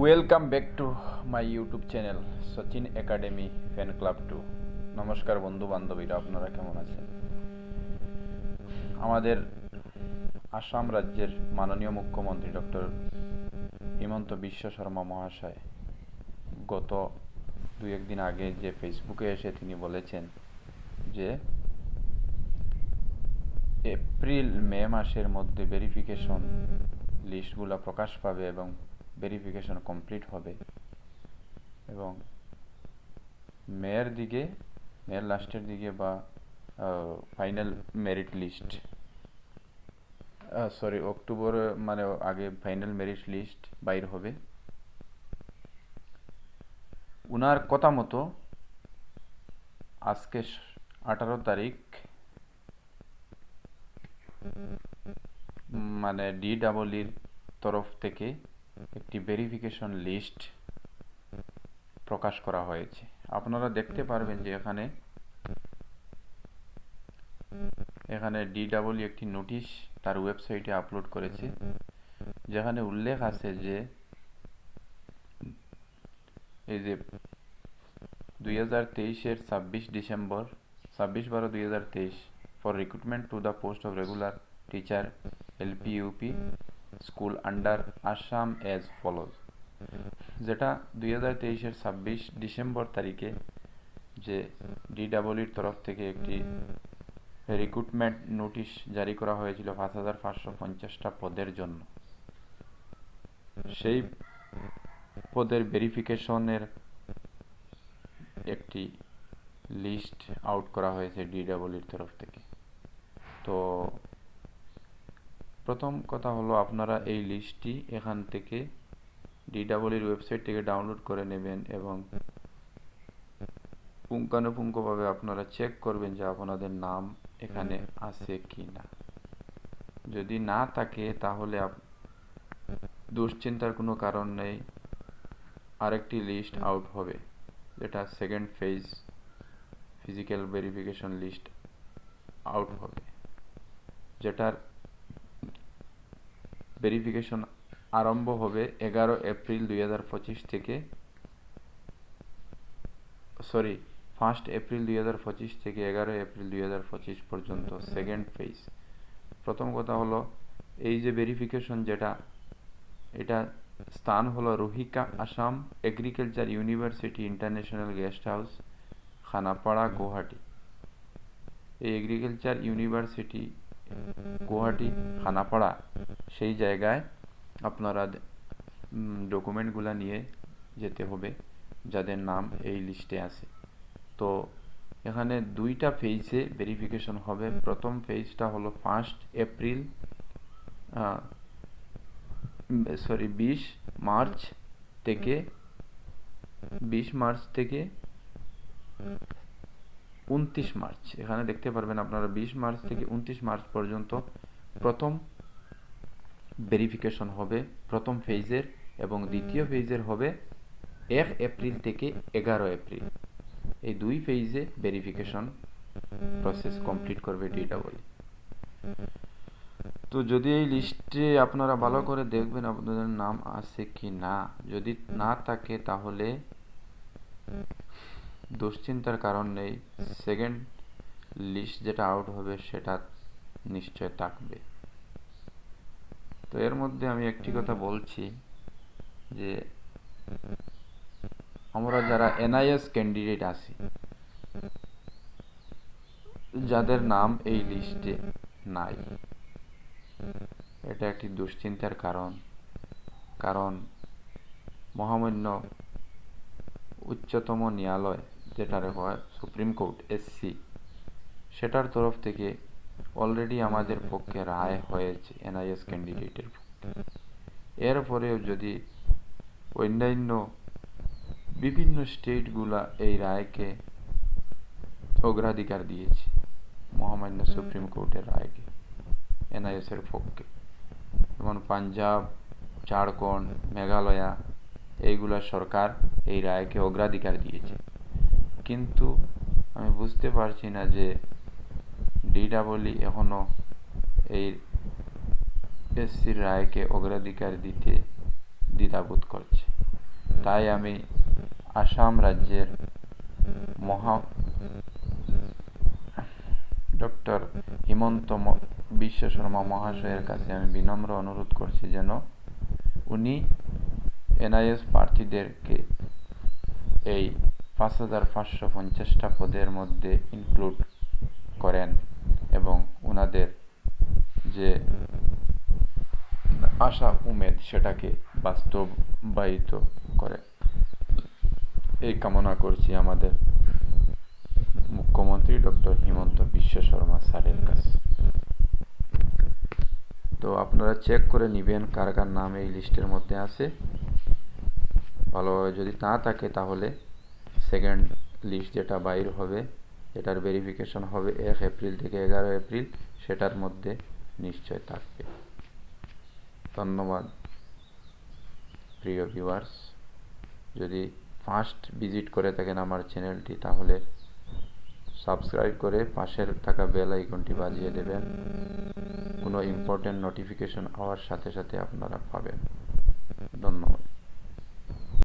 Welcome back to my YouTube channel Sachin academy fan club 2। নমস্কার বন্ধু বান্ধবীরা, আপনারা কেমন আছেন? আমাদের আসাম রাজ্যের মাননীয় মুখ্যমন্ত্রী ডক্টর হিমন্ত বিশ্ব শর্মা মহাশয় গত দু-একদিন আগে যে ফেসবুকে এসে তিনি বলেছেন যে এপ্রিল-মে মাসের মধ্যে ভেরিফিকেশন লিস্টগুলো প্রকাশ পাবে এবং ভেরিফিকেশন কমপ্লিট হবে এবং মেয়ের লাস্টের দিকে বা ফাইনাল মেরিট লিস্ট অক্টোবর মানে আগে ফাইনাল মেরিট লিস্ট বাইর হবে। উনার কথা মতো আজকে 18 তারিখ মানে DEEর তরফ থেকে একটি ভেরিফিকেশন লিস্ট প্রকাশ করা হয়েছে। আপনারা দেখতে পারবেন যে এখানে DEE একটি নোটিশ তার ওয়েবসাইটে আপলোড করেছে, যেখানে উল্লেখ আছে যে এই যে 2023-এর 26 December 26/12/2023 for recruitment to the post of regular teacher LP-UP school under Assam as follows, যেটা 2023-এর 26 ডিসেম্বর তারিখে যে DEEর তরফ থেকে একটি রিক্রুটমেন্ট নোটিশ জারি করা হয়েছিল 5550টা পদের জন্য। সেই পদের ভেরিফিকেশনের একটি লিস্ট আউট করা হয়েছে DEEর তরফ থেকে। তো প্রথম কথা হলো, আপনারা এই লিস্টটি এখান থেকে DEEর ওয়েবসাইট থেকে ডাউনলোড করে নেবেন এবং পুঙ্খানুপুঙ্খভাবে আপনারা চেক করবেন যে আপনাদের নাম এখানে আছে কি না। যদি না থাকে তাহলে দুশ্চিন্তার কোনো কারণ নেই, আরেকটি লিস্ট আউট হবে, যেটা second phase physical verification list out হবে, যেটার ভেরিফিকেশন আরম্ভ হবে 11 এপ্রিল 2025 থেকে 1 এপ্রিল 2025 থেকে 11 এপ্রিল 2025 পর্যন্ত সেকেন্ড ফেজ। প্রথম কথা হলো, এই যে ভেরিফিকেশন এটা স্থান হলো রুহিকা Assam agriculture university international guest house, Khanapara, Guwahati. এই এগ্রিকালচার ইউনিভার্সিটি গুয়াহাটি খানাপাড়া, সেই জায়গায় আপনারা ডকুমেন্টগুলো নিয়ে যেতে হবে যাদের নাম এই লিস্টে আছে। তো এখানে দুইটা ফেজে ভেরিফিকেশন হবে। প্রথম ফেজটা হলো 20 মার্চ থেকে 29 মার্চ। এখানে দেখতে পারবেন আপনারা 20 মার্চ থেকে 29 মার্চ পর্যন্ত প্রথম ভেরিফিকেশন হবে প্রথম ফেজের, এবং দ্বিতীয় ফেজের হবে 1 এপ্রিল থেকে 11 এপ্রিল। এই দুই ফেজে ভেরিফিকেশন প্রসেস কমপ্লিট করবে DEE। তো যদি এই লিস্টে আপনারা ভালো করে দেখবেন আপনাদের নাম আছে কি না, যদি না থাকে তাহলে দুশ্চিন্তার কারণ নেই, সেকেন্ড লিস্ট যেটা আউট হবে সেটা নিশ্চয় থাকবে। তো এর মধ্যে আমি একটি কথা বলছি যে আমরা যারা NIS ক্যান্ডিডেট আছি, যাদের নাম এই লিস্টে নাই, এটা একটি দুশ্চিন্তার কারণ মহামান্য উচ্চতম ন্যায়ালয়, যেটা হয় সুপ্রিম কোর্ট SC, সেটার তরফ থেকে অলরেডি আমাদের পক্ষে রায় হয়েছে NIS ক্যান্ডিডেটের পক্ষে। এরপরেও যদি অন্যান্য বিভিন্ন স্টেটগুলা এই রায়কে অগ্রাধিকার দিয়েছে, মহামান্য সুপ্রিম কোর্টের রায়কে NIS এর পক্ষে, যেমন পাঞ্জাব, ঝাড়খণ্ড, মেঘালয়া, এইগুলা সরকার এই রায়কে অগ্রাধিকার দিয়েছে। কিন্তু আমি বুঝতে পারছি না যে DEE এখনো এই SCর রায়কে অগ্রাধিকার দিতে দ্বিধাবোধ করছে। তাই আমি আসাম রাজ্যের ডক্টর হিমন্ত বিশ্ব শর্মা মহাশয়ের কাছে আমি বিনম্র অনুরোধ করছি যেন উনি এনআইএস প্রার্থীদেরকে এই 5,550টা পদের মধ্যে ইনক্লুড করেন এবং ওনাদের যে আশা উমেদ সেটাকে বাস্তবায়িত করে এই কামনা করছি আমাদের মুখ্যমন্ত্রী ডক্টর হিমন্ত বিশ্ব শর্মা স্যারের কাছে। তো আপনারা চেক করে নেবেন কার কার নাম এই লিস্টের মধ্যে আছে। ভালোভাবে যদি না থাকে তাহলে সেকেন্ড লিস্ট যেটা বাইর হবে, এটার ভেরিফিকেশন হবে 1 এপ্রিল থেকে 11 এপ্রিল, সেটার মধ্যে নিশ্চয় থাকবে। ধন্যবাদ প্রিয় ভিউয়ার্স। যদি ফার্স্ট ভিজিট করে থাকেন আমার চ্যানেলটি তাহলে সাবস্ক্রাইব করে পাশের থাকা বেল আইকনটি বাজিয়ে দেবেন, কোনো ইম্পর্টেন্ট নোটিফিকেশন হওয়ার সাথে সাথে আপনারা পাবেন। ধন্যবাদ।